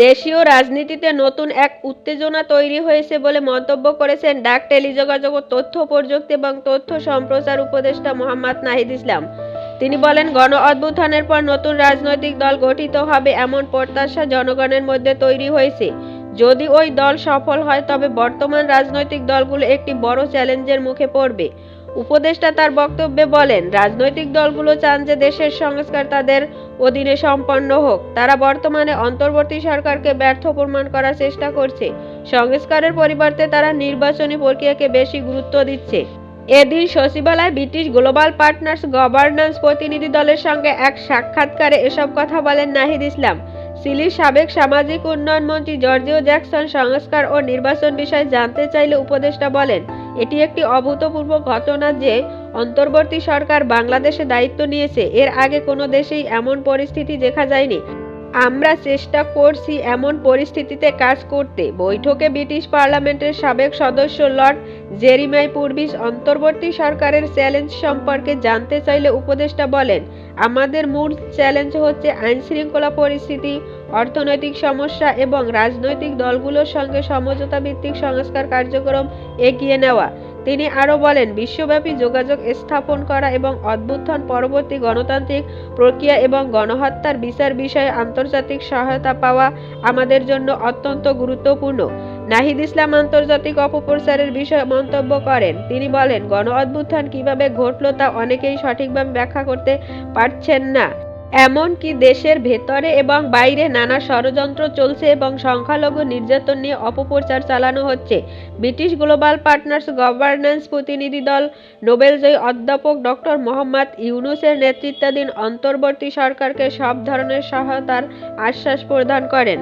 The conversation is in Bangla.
দেশীয় রাজনীতিতে নতুন এক উত্তেজনা তৈরি হয়েছে বলে মন্তব্য করেছেন ডাক, টেলিযোগাযোগ ও তথ্য প্রযুক্তি এবং তথ্য সম্প্রচার উপদেষ্টা মোহাম্মদ নাহিদ ইসলাম। তিনি বলেন, গণ অভ্যুত্থানের পর নতুন রাজনৈতিক দল গঠিত হবে এমন প্রত্যাশা জনগণের মধ্যে তৈরি হয়েছে। যদি ওই দল সফল হয় তবে বর্তমান রাজনৈতিক দলগুলো একটি বড় চ্যালেঞ্জের মুখে পড়বে। উপদেষ্টা তার বক্তব্যে বলেন, রাজনৈতিক দলগুলো চান যে দেশের সংস্কার তাদের অধীনে সম্পন্ন হোক। তারা বর্তমানে অন্তর্বর্তী সরকারকে ব্যর্থ প্রমাণ করার চেষ্টা করছে। সংস্কারের পরিবর্তে তারা নির্বাচনী প্রক্রিয়াকে বেশি গুরুত্ব দিচ্ছে। এদিন সচিবালয়ে ব্রিটিশ গ্লোবাল পার্টনার্স গভর্নেন্স প্রতিনিধি দলের সঙ্গে এক সাক্ষাৎকারে এসব কথা বলেন নাহিদ ইসলাম। চিলির সাবেক সামাজিক উন্নয়ন মন্ত্রী জর্জিও জ্যাকসন সংস্কার ও নির্বাচন বিষয়ে জানতে চাইলে উপদেষ্টা বলেন, এটি একটি অভূতপূর্ব ঘটনা যে অন্তর্বর্তী সরকার বাংলাদেশে দায়িত্ব নিয়েছে। এর আগে কোনো দেশেই এমন পরিস্থিতি দেখা যায়নি। আমরা চেষ্টা করছি এমন পরিস্থিতিতে কাজ করতে। বৈঠকে ব্রিটিশ পার্লামেন্টের সাবেক সদস্য লর্ড জেরিমাই পুরভিস অন্তর্বর্তী সরকারের চ্যালেঞ্জ সম্পর্কে জানতে চাইলে উপদেষ্টা বলেন, আমাদের মূল চ্যালেঞ্জ হচ্ছে আইনশৃঙ্খলা পরিস্থিতি, অর্থনৈতিক সমস্যা এবং রাজনৈতিক দলগুলোর সঙ্গে সমঝোতা ভিত্তিক সংস্কার কার্যক্রম এগিয়ে নেওয়া। তিনি আরও বলেন, বিশ্বব্যাপী যোগাযোগ স্থাপন করা এবং অভ্যুত্থান পরবর্তী গণতান্ত্রিক প্রক্রিয়া এবং গণহত্যার বিচার বিষয়ে আন্তর্জাতিক সহায়তা পাওয়া আমাদের জন্য অত্যন্ত গুরুত্বপূর্ণ। নাহিদ ইসলাম আন্তর্জাতিক অপপ্রচারের বিষয়ে মন্তব্য করেন। তিনি বলেন, গণ অভ্যুত্থান কীভাবে ঘটল তা অনেকেই সঠিকভাবে ব্যাখ্যা করতে পারছেন না। এমনকি দেশের ভেতরে এবং বাইরে নানা ষড়যন্ত্র চলছে এবং সংখ্যালঘু নির্যাতন নিয়ে অপপ্রচার চালানো হচ্ছে। ব্রিটিশ গ্লোবাল পার্টনার্স গভর্নেন্স প্রতিনিধি দল নোবেলজয়ী অধ্যাপক ডক্টর মোহাম্মদ ইউনূসের নেতৃত্বাধীন অন্তর্বর্তী সরকারকে সব ধরনের সহায়তার আশ্বাস প্রদান করেন।